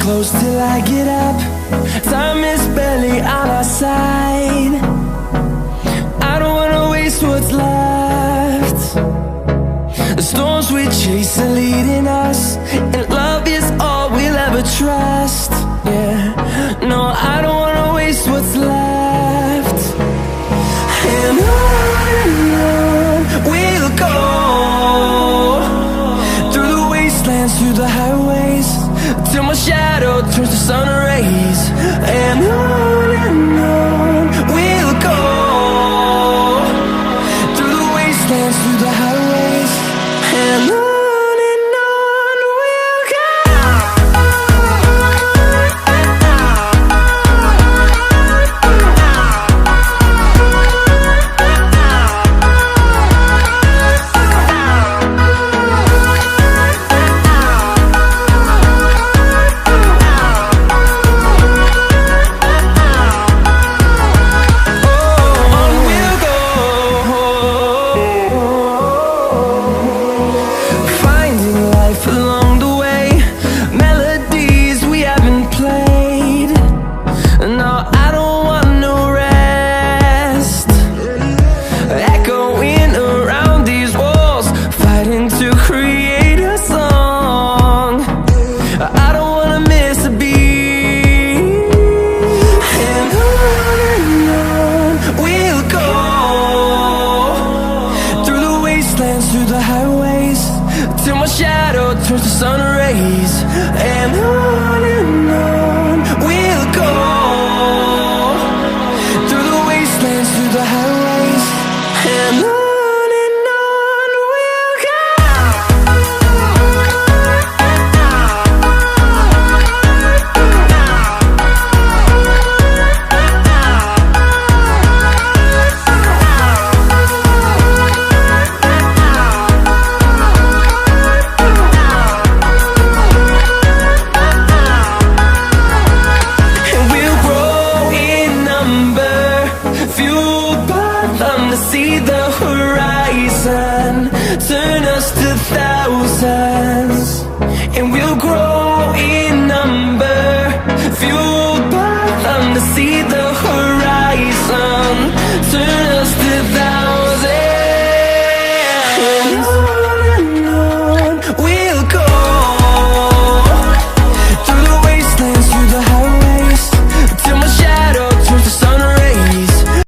close till I get up. Time is barely on our side. I don't wanna waste what's left. The storms we chase are leading us, and love is all we'll ever trust. Yeah, no, I don't wanna waste what's left. And on we'll go, through the wastelands, through the highways, till my shadow turns to sun rays. And on we'll go, through the wastelands, through the highways, and on we'll go. Through the highways, till my shadow turns to sun rays. And on we'll go, through the wastelands, through the highways, and on we'll go. See the horizon, turn us to thousands, and we'll grow in number, fueled by them to see the